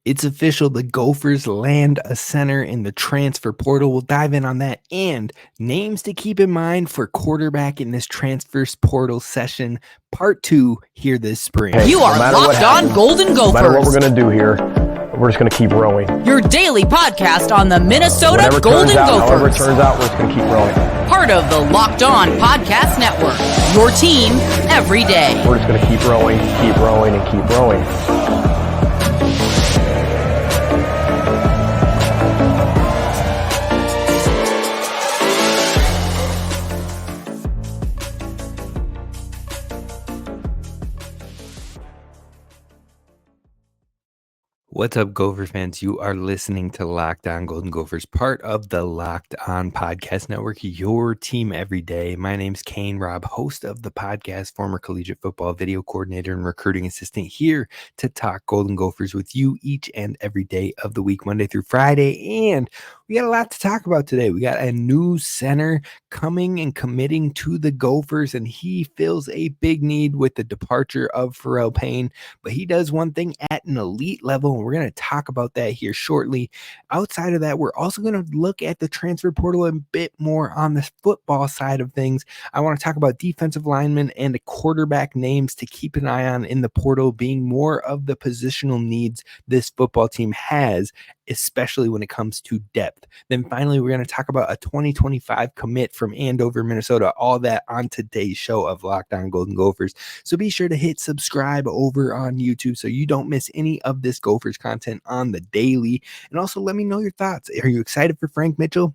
It's official. The Gophers land a center in the transfer portal. We'll dive in on that and names to keep in mind for quarterback in this transfer portal session. Part 2 here this spring. You are Locked On Golden Gophers. No matter what we're going to do here, we're just going to keep rowing. Your daily podcast on the Minnesota Whatever Golden turns out, Gophers. However it turns out, we're just going to keep rowing. Part of the Locked On Podcast Network. Your team every day. We're just going to keep rowing, and keep rowing. What's up, Gopher fans? You are listening to Locked On Golden Gophers, part of the Locked On Podcast Network, your team every day. My name's Kane Rob, host of the podcast, former collegiate football video coordinator and recruiting assistant, here to talk Golden Gophers with you each and every day of the week, Monday through Friday. And we got a lot to talk about today. We got a new center coming and committing to the Gophers, and he fills a big need with the departure of Pharrell Payne. But he does one thing at an elite level, and we're going to talk about that here shortly. Outside of that, we're also going to look at the transfer portal a bit more on the football side of things. I want to talk about defensive linemen and the quarterback names to keep an eye on in the portal, being more of the positional needs this football team has, especially when it comes to depth. Then finally, we're going to talk about a 2025 commit from Andover, Minnesota. All that on today's show of Locked On Golden Gophers. So be sure to hit subscribe over on YouTube so you don't miss any of this Gophers content on the daily. And also let me know your thoughts. Are you excited for Frank Mitchell?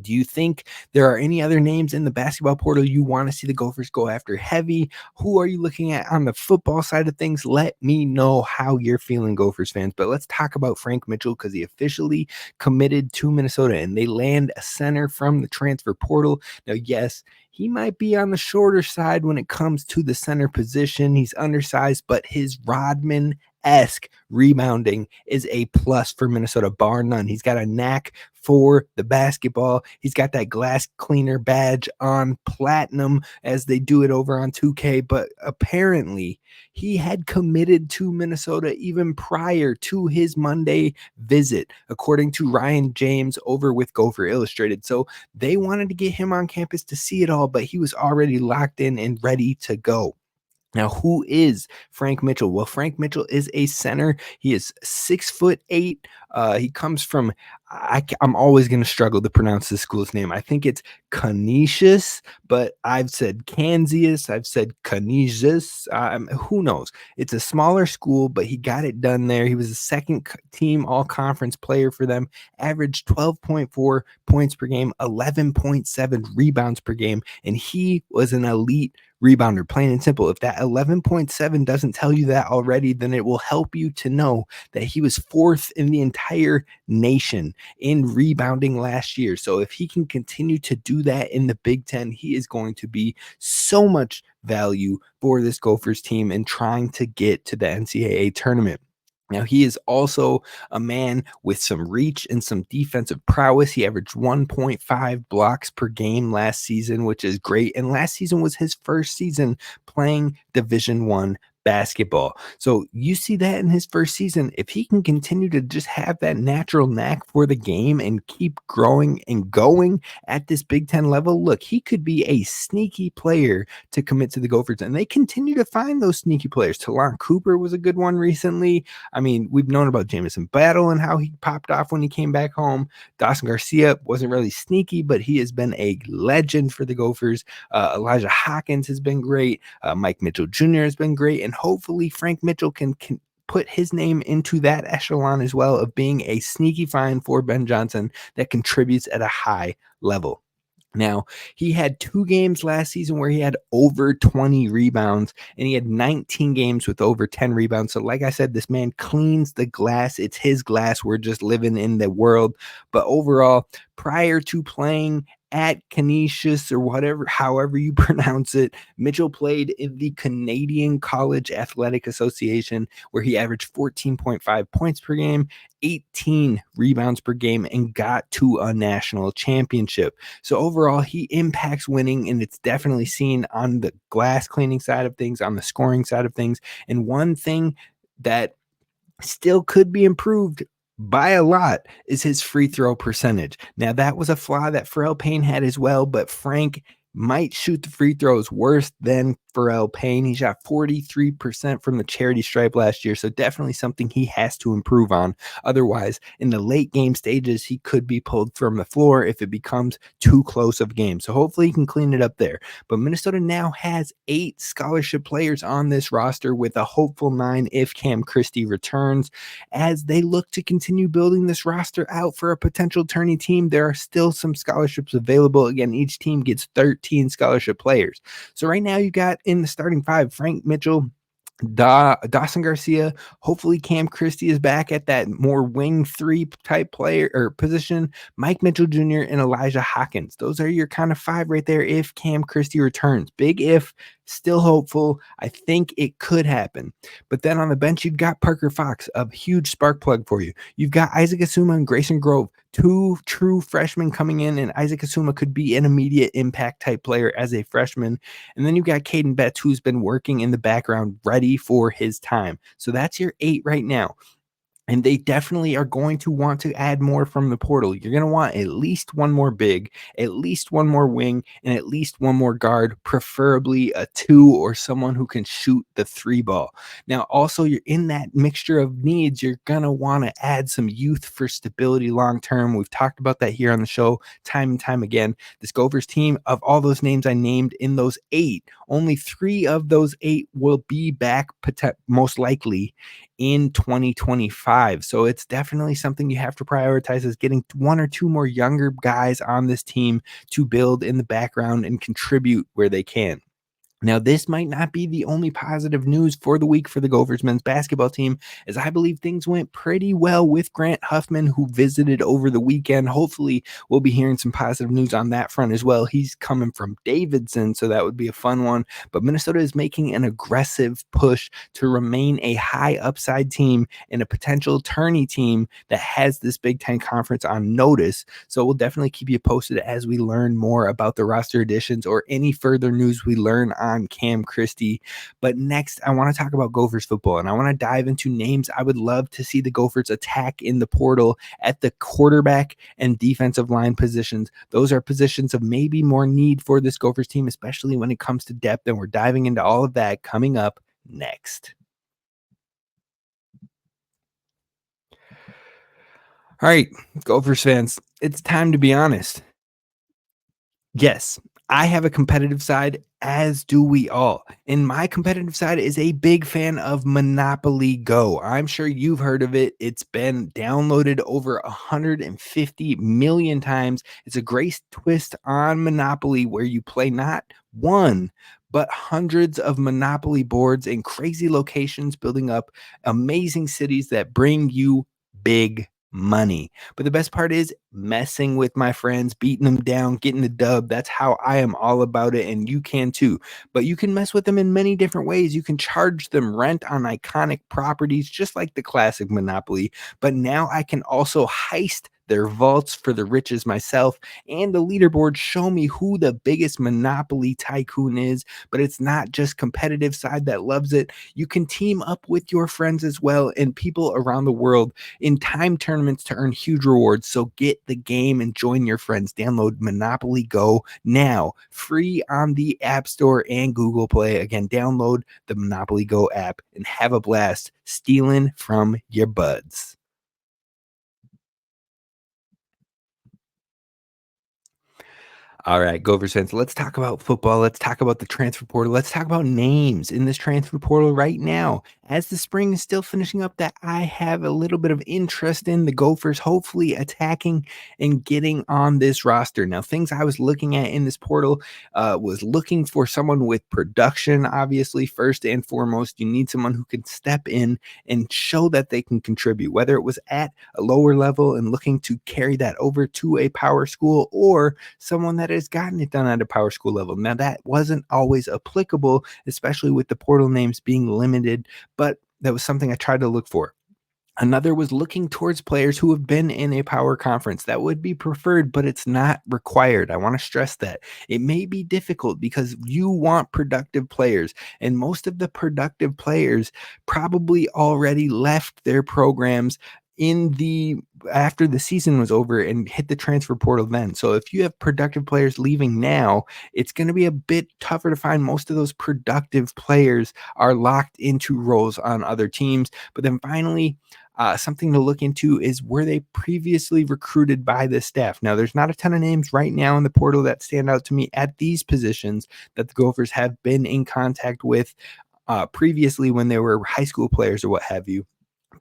Do you think there are any other names in the basketball portal you want to see the Gophers go after heavy? Who are you looking at on the football side of things? Let me know how you're feeling, Gophers fans. But let's talk about Frank Mitchell, because he officially committed to Minnesota and they land a center from the transfer portal. Now, yes, he might be on the shorter side when it comes to the center position. He's undersized, but his Rodman-esque rebounding is a plus for Minnesota, bar none. He's got a knack for the basketball. He's got that glass cleaner badge on platinum as they do it over on 2K, but apparently he had committed to Minnesota even prior to his Monday visit, according to Ryan James over with Gopher Illustrated. So they wanted to get him on campus to see it all, but he was already locked in and ready to go. Now, who is Frank Mitchell? Well, Frank Mitchell is a center. He is 6'8". He comes from, I'm always going to struggle to pronounce this school's name. I think it's Canisius, but I've said Kansas. I've said Canisius. Who knows? It's a smaller school, but he got it done there. He was a second team all-conference player for them, averaged 12.4 points per game, 11.7 rebounds per game, and he was an elite rebounder, plain and simple. If that 11.7 doesn't tell you that already, then it will help you to know that he was fourth in the entire nation in rebounding last year. So if he can continue to do that in the Big Ten, he is going to be so much value for this Gophers team in trying to get to the NCAA tournament. Now, he is also a man with some reach and some defensive prowess. He averaged 1.5 blocks per game last season, which is great. And last season was his first season playing Division I basketball. So you see that in his first season. If he can continue to just have that natural knack for the game and keep growing and going at this Big Ten level, look, he could be a sneaky player to commit to the Gophers. And they continue to find those sneaky players. Talon Cooper was a good one recently. I mean, we've known about Jamison Battle and how he popped off when he came back home. Dawson Garcia wasn't really sneaky, but he has been a legend for the Gophers. Elijah Hawkins has been great. Mike Mitchell Jr. has been great. And hopefully Frank Mitchell can put his name into that echelon as well of being a sneaky find for Ben Johnson that contributes at a high level. Now, he had 2 games last season where he had over 20 rebounds, and he had 19 games with over 10 rebounds. So like I said, this man cleans the glass. It's his glass. We're just living in the world. But overall, prior to playing at Canisius or however you pronounce it, Mitchell played in the Canadian College Athletic Association, where he averaged 14.5 points per game, 18 rebounds per game, and got to a national championship. So overall, he impacts winning, and it's definitely seen on the glass cleaning side of things, on the scoring side of things. And one thing that still could be improved by a lot, is his free throw percentage. Now, that was a flaw that Pharrell Payne had as well, but Frank might shoot the free throws worse than Pharrell Payne. He shot 43% from the charity stripe last year, so definitely something he has to improve on. Otherwise, in the late game stages, he could be pulled from the floor if it becomes too close of a game. So hopefully he can clean it up there. But Minnesota now has 8 scholarship players on this roster, with a hopeful 9 if Cam Christie returns. As they look to continue building this roster out for a potential tourney team, there are still some scholarships available. Again, each team gets 13 scholarship players. So right now you got in the starting 5, Frank Mitchell, Dawson Garcia. Hopefully Cam Christie is back at that more wing 3 type player or position. Mike Mitchell Jr. and Elijah Hawkins. Those are your kind of 5 right there if Cam Christie returns. Big if, still hopeful. I think it could happen. But then on the bench, you've got Parker Fox, a huge spark plug for you. You've got Isaac Asuma and Grayson Grove, 2 true freshmen coming in, and Isaac Asuma could be an immediate impact type player as a freshman. And then you've got Caden Betts, who's been working in the background, ready for his time. So that's your 8 right now. And they definitely are going to want to add more from the portal. You're going to want at least one more big, at least one more wing, and at least one more guard, preferably a 2 or someone who can shoot the 3 ball. Now, also, you're in that mixture of needs. You're going to want to add some youth for stability long term. We've talked about that here on the show time and time again. This Gophers team, of all those names I named in those 8, only 3 of those 8 will be back most likely in 2025. So it's definitely something you have to prioritize, is getting 1 or 2 more younger guys on this team to build in the background and contribute where they can. Now, this might not be the only positive news for the week for the Gophers men's basketball team, as I believe things went pretty well with Grant Huffman, who visited over the weekend. Hopefully, we'll be hearing some positive news on that front as well. He's coming from Davidson, so that would be a fun one. But Minnesota is making an aggressive push to remain a high upside team and a potential tourney team that has this Big Ten Conference on notice. So we'll definitely keep you posted as we learn more about the roster additions or any further news we learn on Cam Christie. But next, I want to talk about Gophers football, and I want to dive into names I would love to see the Gophers attack in the portal at the quarterback and defensive line positions. Those are positions of maybe more need for this Gophers team, especially when it comes to depth, and we're diving into all of that coming up next. All right, Gophers fans, it's time to be honest. Yes, I have a competitive side, as do we all. And my competitive side is a big fan of Monopoly Go. I'm sure you've heard of it. It's been downloaded over 150 million times. It's a great twist on Monopoly where you play not one, but hundreds of Monopoly boards in crazy locations, building up amazing cities that bring you big money. But the best part is messing with my friends, beating them down, getting the dub. That's how I am all about it, and you can too. But you can mess with them in many different ways. You can charge them rent on iconic properties, just like the classic Monopoly. But now I can also heist their vaults for the riches myself, and the leaderboards show me who the biggest Monopoly tycoon is. But it's not just competitive side that loves it. You can team up with your friends as well and people around the world in time tournaments to earn huge rewards. So get the game and join your friends. Download Monopoly Go now, free on the App Store and Google Play. Again, download the Monopoly Go app and have a blast stealing from your buds. All right, Gophers fans, let's talk about football. Let's talk about the transfer portal. Let's talk about names in this transfer portal right now. As the spring is still finishing up, that I have a little bit of interest in the Gophers hopefully attacking and getting on this roster. Now, things I was looking at in this portal was looking for someone with production. Obviously, first and foremost, you need someone who can step in and show that they can contribute, whether it was at a lower level and looking to carry that over to a power school, or someone that has gotten it done at a power school level. Now, that wasn't always applicable, especially with the portal names being limited, but that was something I tried to look for. Another was looking towards players who have been in a power conference. That would be preferred, but it's not required. I want to stress that. It may be difficult because you want productive players, and most of the productive players probably already left their programs in the after the season was over and hit the transfer portal then. So if you have productive players leaving now, it's going to be a bit tougher to find. Most of those productive players are locked into roles on other teams. But then finally, something to look into is, were they previously recruited by the staff? Now, there's not a ton of names right now in the portal that stand out to me at these positions that the Gophers have been in contact with previously when they were high school players or what have you.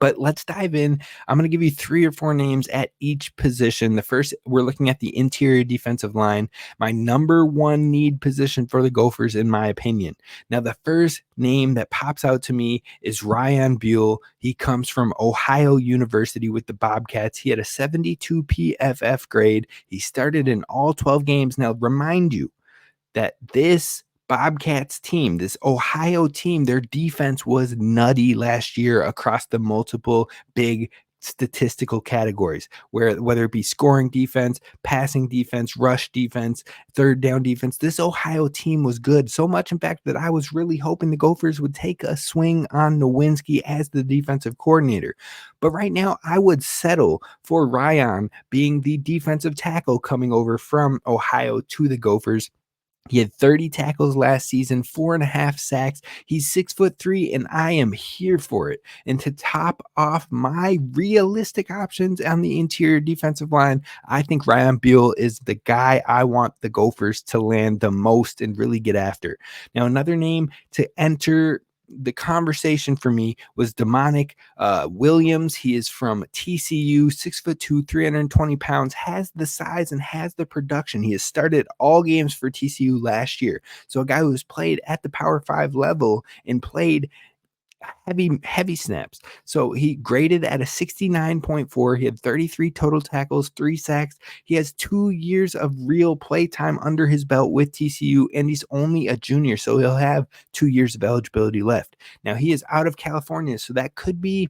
But let's dive in. I'm going to give you 3 or 4 names at each position. The first, we're looking at the interior defensive line, my number one need position for the Gophers, in my opinion. Now, the first name that pops out to me is Ryan Buell. He comes from Ohio University with the Bobcats. He had a 72 PFF grade. He started in all 12 games. Now, remind you that this Bobcats team, this Ohio team, their defense was nutty last year across the multiple big statistical categories, whether it be scoring defense, passing defense, rush defense, third down defense. This Ohio team was good, so much in fact that I was really hoping the Gophers would take a swing on Nowinski as the defensive coordinator. But right now I would settle for Ryan being the defensive tackle coming over from Ohio to the Gophers. He had 30 tackles last season, 4.5 sacks. He's 6'3", and I am here for it. And to top off my realistic options on the interior defensive line, I think Ryan Buell is the guy I want the Gophers to land the most and really get after. Now, another name to enter the conversation for me was Demonic Williams. He is from TCU, 6'2", 320 pounds, has the size and has the production. He has started all games for TCU last year. So a guy who has played at the Power 5 level and played heavy snaps. So he graded at a 69.4. He had 33 total tackles, 3 sacks. He has 2 years of real play time under his belt with TCU, and he's only a junior, so he'll have 2 years of eligibility left. Now, he is out of California, so that could be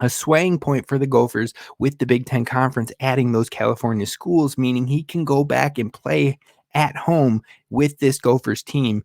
a swaying point for the Gophers with the Big Ten Conference adding those California schools, meaning he can go back and play at home with this Gophers team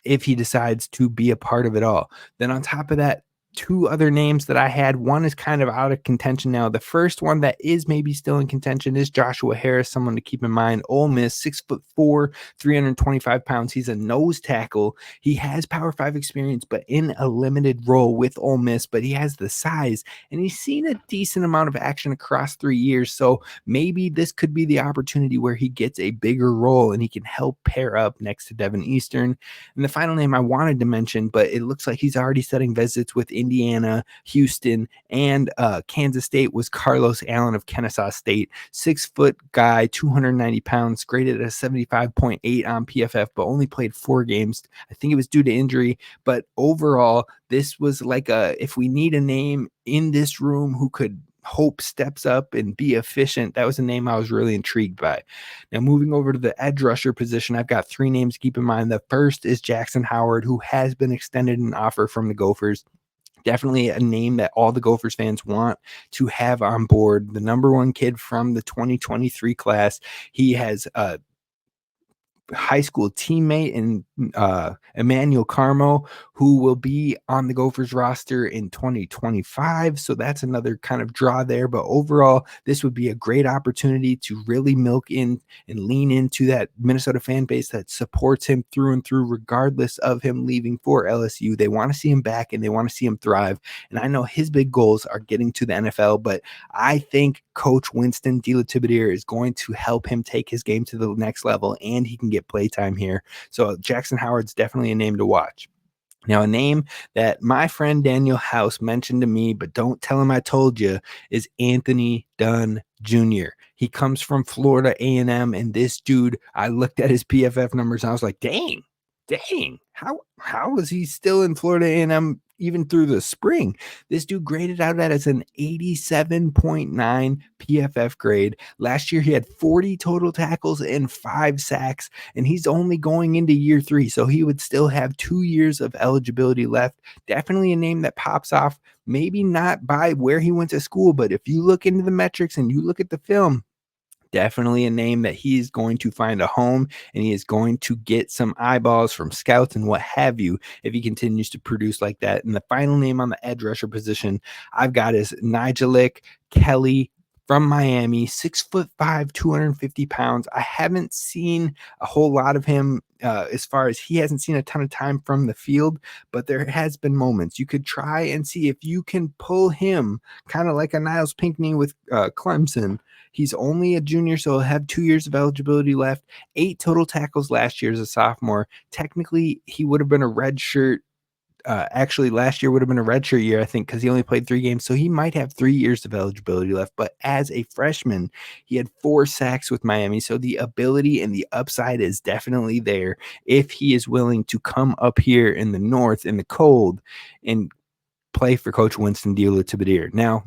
if he decides to be a part of it all. Then on top of that, 2 other names that I had. One is kind of out of contention now. The first one that is maybe still in contention is Joshua Harris, someone to keep in mind. Ole Miss, 6'4", 325 pounds. He's a nose tackle. He has Power 5 experience, but in a limited role with Ole Miss, but he has the size, and he's seen a decent amount of action across 3 years. So maybe this could be the opportunity where he gets a bigger role and he can help pair up next to Devin Eastern. And the final name I wanted to mention, but it looks like he's already setting visits with Indiana, Houston, and Kansas State, was Carlos Allen of Kennesaw State. 6-foot guy, 290 pounds, graded at a 75.8 on PFF, but only played 4 games. I think it was due to injury, but overall, this was like if we need a name in this room who could hope steps up and be efficient, that was a name I was really intrigued by. Now, moving over to the edge rusher position, I've got 3 names to keep in mind. The first is Jackson Howard, who has been extended an offer from the Gophers. Definitely a name that all the Gophers fans want to have on board. The number 1 kid from the 2023 class. He has high school teammate in Emmanuel Carmo, who will be on the Gophers roster in 2025. So that's another kind of draw there. But overall, this would be a great opportunity to really milk in and lean into that Minnesota fan base that supports him through and through, regardless of him leaving for LSU. They want to see him back and they want to see him thrive. And I know his big goals are getting to the NFL, but I think Coach Winston DeLattiboudere is going to help him take his game to the next level, and he can get playtime here. So Jackson Howard's definitely a name to watch. Now, a name that my friend Daniel House mentioned to me, but don't tell him I told you, is Anthony Dunn Jr. He comes from Florida A&M, and this dude, I looked at his PFF numbers, and I was like, dang, how is he still in Florida A&M even through the spring. This dude graded out at as an 87.9 PFF grade. Last year, he had 40 total tackles and 5 sacks, and he's only going into year 3, so he would still have 2 years of eligibility left. Definitely a name that pops off, maybe not by where he went to school, but if you look into the metrics and you look at the film, definitely a name that he's going to find a home, and he is going to get some eyeballs from scouts and what have you if he continues to produce like that. And the final name on the edge rusher position I've got is Nigelic Kelly from Miami, 6'5", 250 pounds. I haven't seen a whole lot of him as far as he hasn't seen a ton of time from the field, but there has been moments. You could try and see if you can pull him kind of like a Niles Pinckney with Clemson. He's only a junior, so he'll have 2 years of eligibility left. 8 total tackles last year as a sophomore. Technically, he would have been a red shirt. Actually, last year would have been a redshirt year, I think, because he only played 3 games. So he might have 3 years of eligibility left. But as a freshman, he had 4 sacks with Miami. So the ability and the upside is definitely there if he is willing to come up here in the north, in the cold, and play for Coach Winston Dealer-Tibadier. Now,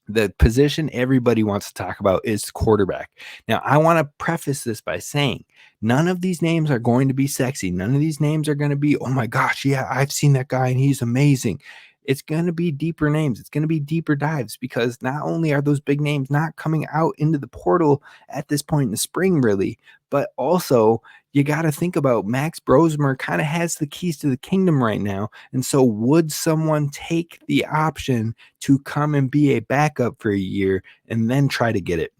the position everybody wants to talk about is quarterback. Now, I want to preface this by saying none of these names are going to be sexy. None of these names are going to be, oh my gosh, yeah, I've seen that guy and he's amazing. It's going to be deeper names. It's going to be deeper dives because not only are those big names not coming out into the portal at this point in the spring, really, but also you got to think about Max Brosmer kind of has the keys to the kingdom right now. And so would someone take the option to come and be a backup for a year and then try to get it?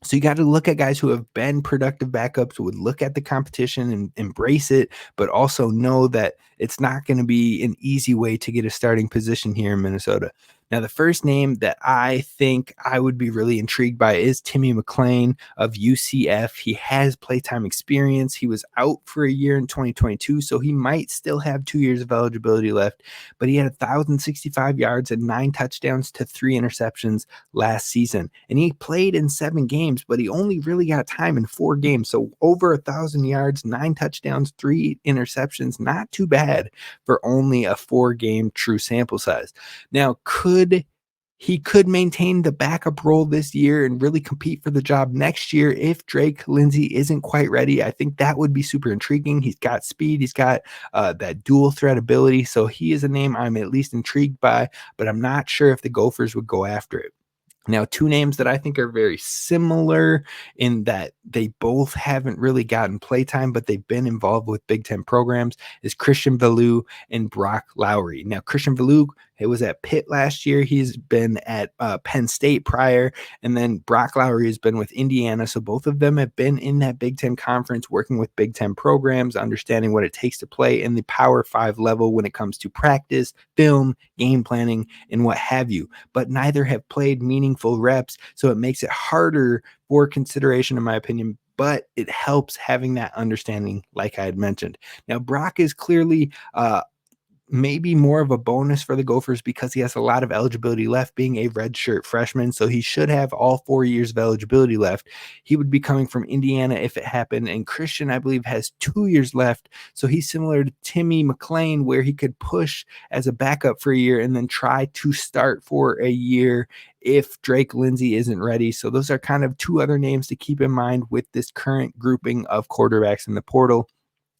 So you got to look at guys who have been productive backups, who would look at the competition and embrace it, but also know that it's not going to be an easy way to get a starting position here in Minnesota. Now, the first name that I think I would be really intrigued by is Timmy McClain of UCF. He has playtime experience. He was out for a year in 2022, so he might still have 2 years of eligibility left, but he had 1,065 yards and 9 touchdowns to 3 interceptions last season. And he played in 7 games, but he only really got time in 4 games. So over 1,000 yards, 9 touchdowns, 3 interceptions, not too bad for only a 4-game true sample size. Now, he could maintain the backup role this year and really compete for the job next year if Drake Lindsey isn't quite ready. I think that would be super intriguing. He's got speed. He's got that dual threat ability. So he is a name I'm at least intrigued by, but I'm not sure if the Gophers would go after it. Now, 2 names that I think are very similar in that they both haven't really gotten playtime, but they've been involved with Big Ten programs is Christian Velou and Brock Lowry. Now, Christian Velou, he was at Pitt last year. He's been at Penn State prior, and then Brock Lowry has been with Indiana. So both of them have been in that Big Ten conference, working with Big Ten programs, understanding what it takes to play in the Power 5 level when it comes to practice, film, game planning, and what have you. But neither have played meaningful reps, so it makes it harder for consideration, in my opinion, but it helps having that understanding, like I had mentioned. Now, Brock is clearly maybe more of a bonus for the Gophers because he has a lot of eligibility left, being a redshirt freshman. So he should have all 4 years of eligibility left. He would be coming from Indiana if it happened. And Christian, I believe, has 2 years left. So he's similar to Timmy McClain, where he could push as a backup for a year and then try to start for a year if Drake Lindsey isn't ready. So those are kind of 2 other names to keep in mind with this current grouping of quarterbacks in the portal.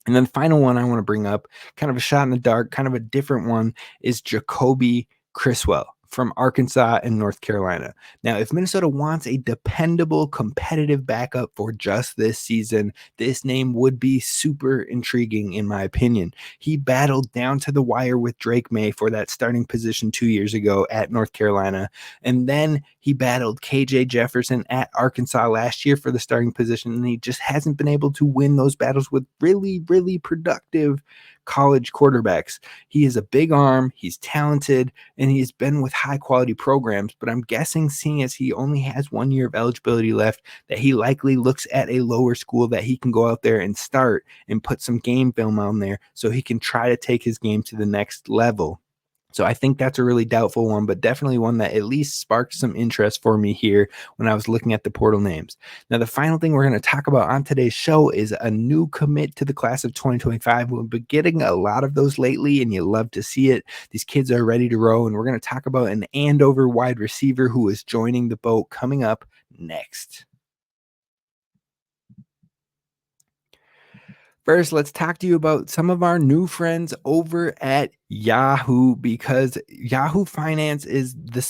And then the final one I want to bring up, kind of a shot in the dark, kind of a different one, is Jacoby Criswell from Arkansas and North Carolina. Now, if Minnesota wants a dependable, competitive backup for just this season, this name would be super intriguing, in my opinion. He battled down to the wire with Drake May for that starting position 2 years ago at North Carolina. And then he battled KJ Jefferson at Arkansas last year for the starting position, and he just hasn't been able to win those battles with really, really productive college quarterbacks. He is a big arm, he's talented, and he's been with high quality programs, but I'm guessing, seeing as he only has 1 year of eligibility left, that he likely looks at a lower school that he can go out there and start and put some game film on there so he can try to take his game to the next level. So I think that's a really doubtful one, but definitely one that at least sparked some interest for me here when I was looking at the portal names. Now, the final thing we're going to talk about on today's show is a new commit to the class of 2025. We've been getting a lot of those lately, and you love to see it. These kids are ready to roll, and we're going to talk about an Andover wide receiver who is joining the boat coming up next. First, let's talk to you about some of our new friends over at Yahoo, because Yahoo Finance is the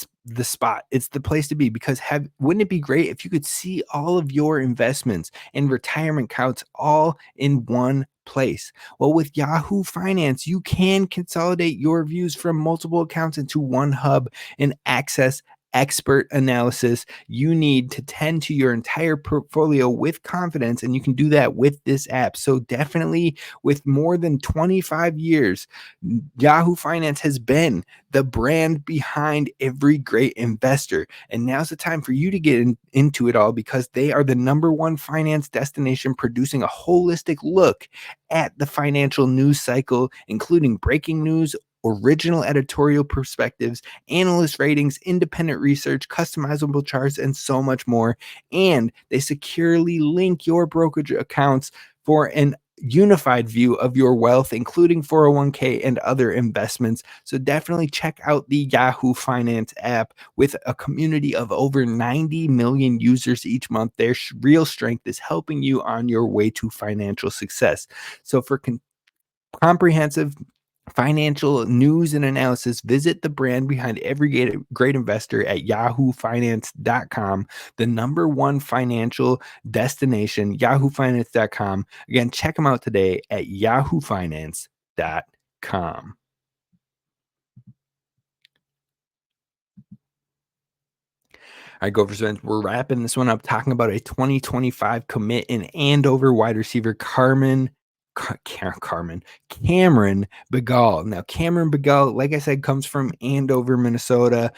spot. It's the place to be, because wouldn't it be great if you could see all of your investments and retirement accounts all in one place? Well, with Yahoo Finance, you can consolidate your views from multiple accounts into one hub and access expert analysis you need to tend to your entire portfolio with confidence, and you can do that with this app. So definitely, with more than 25 years, Yahoo Finance has been the brand behind every great investor, and now's the time for you to get into it all, because they are the number one finance destination, producing a holistic look at the financial news cycle, including breaking news, original editorial perspectives, analyst ratings, independent research, customizable charts, and so much more. And they securely link your brokerage accounts for an unified view of your wealth, including 401k and other investments. So definitely check out the Yahoo Finance app. With a community of over 90 million users each month, their real strength is helping you on your way to financial success. So for comprehensive financial news and analysis, visit the brand behind every great investor at yahoofinance.com, the number one financial destination, yahoofinance.com. Again, check them out today at yahoofinance.com. All right, Gophers fans, we're wrapping this one up talking about a 2025 commit in Andover wide receiver Cameron Begalle. Now, Cameron Begalle, like I said, comes from Andover, Minnesota.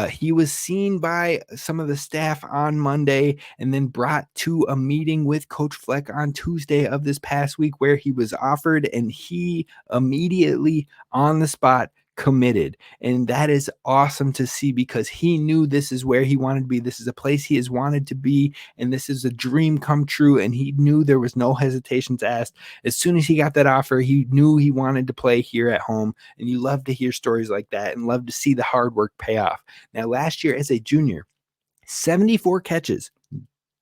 He was seen by some of the staff on Monday and then brought to a meeting with Coach Fleck on Tuesday of this past week, where he was offered, and he immediately on the spot committed. And that is awesome to see, because he knew this is where he wanted to be. This is a place he has wanted to be, and this is a dream come true. And he knew there was no hesitations asked. As soon as he got that offer, he knew he wanted to play here at home. And you love to hear stories like that and love to see the hard work pay off. Now, last year as a junior, 74 catches.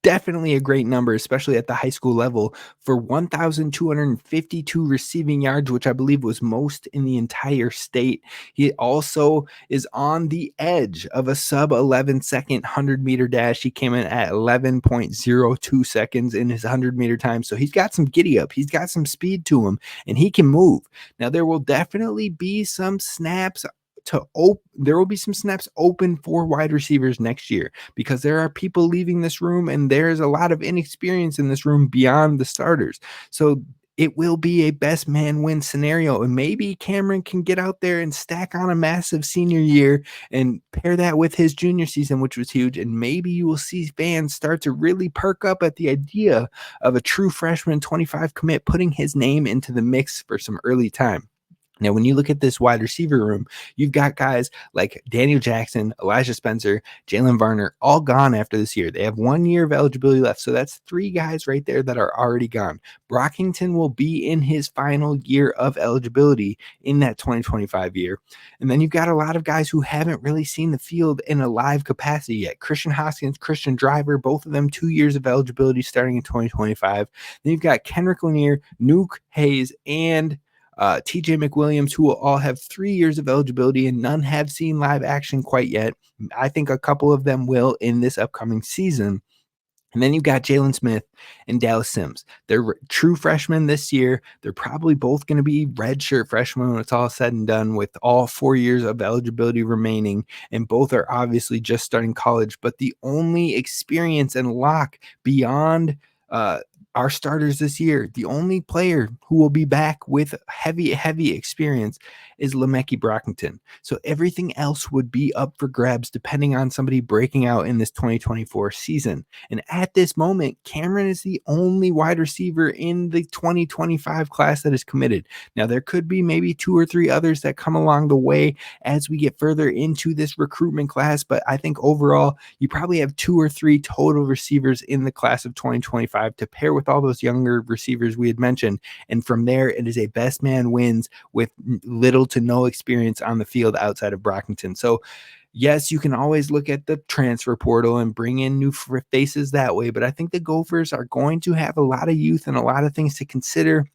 Definitely a great number, especially at the high school level, for 1,252 receiving yards, which I believe was most in the entire state. He also is on the edge of a sub 11 second 100-meter dash. He came in at 11.02 seconds in his 100-meter time. So he's got some giddy up. He's got some speed to him, and he can move. Now, there will definitely be some snaps there will be some snaps open for wide receivers next year, because there are people leaving this room, and there's a lot of inexperience in this room beyond the starters. So it will be a best man win scenario, and maybe Cameron can get out there and stack on a massive senior year and pair that with his junior season, which was huge. And maybe you will see fans start to really perk up at the idea of a true freshman 25 commit putting his name into the mix for some early time. Now, when you look at this wide receiver room, you've got guys like Daniel Jackson, Elijah Spencer, Jalen Varner, all gone after this year. They have 1 year of eligibility left. So that's 3 guys right there that are already gone. Brockington will be in his final year of eligibility in that 2025 year. And then you've got a lot of guys who haven't really seen the field in a live capacity yet. Christian Hoskins, Christian Driver, both of them 2 years of eligibility starting in 2025. Then you've got Kendrick Lanier, Nuke Hayes, and TJ McWilliams, who will all have 3 years of eligibility, and none have seen live action quite yet. I think a couple of them will in this upcoming season. And then you've got Jalen Smith and Dallas Sims. They're true freshmen this year. They're probably both going to be redshirt freshmen when it's all said and done, with all 4 years of eligibility remaining. And both are obviously just starting college. But the only experience and lock beyond our starters this year, the only player who will be back with heavy experience is Lemeki Brockington. So everything else would be up for grabs depending on somebody breaking out in this 2024 season. And at this moment, Cameron is the only wide receiver in the 2025 class that is committed. Now, there could be maybe 2 or 3 others that come along the way as we get further into this recruitment class, but I think overall, you probably have 2 or 3 total receivers in the class of 2025 to pair with all those younger receivers we had mentioned. And from there, it is a best man wins with little to no experience on the field outside of Brockington. So yes, you can always look at the transfer portal and bring in new faces that way, but I think the Gophers are going to have a lot of youth and a lot of things to consider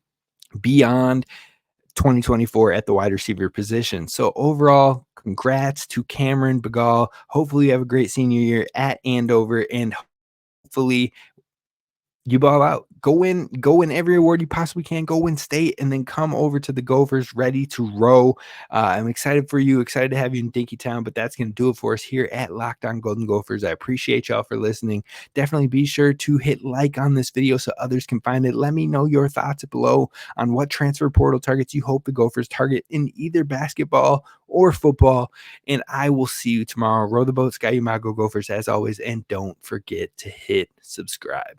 beyond 2024 at the wide receiver position. So overall, congrats to Cameron Begalle. Hopefully you have a great senior year at Andover, and hopefully you ball out. Go win every award you possibly can. Go win state, and then come over to the Gophers ready to row. I'm excited for you. Excited to have you in Dinky Town, but that's going to do it for us here at Locked On Golden Gophers. I appreciate y'all for listening. Definitely be sure to hit like on this video so others can find it. Let me know your thoughts below on what transfer portal targets you hope the Gophers target in either basketball or football. And I will see you tomorrow. Row the boat, Sky Umago Gophers, as always. And don't forget to hit subscribe.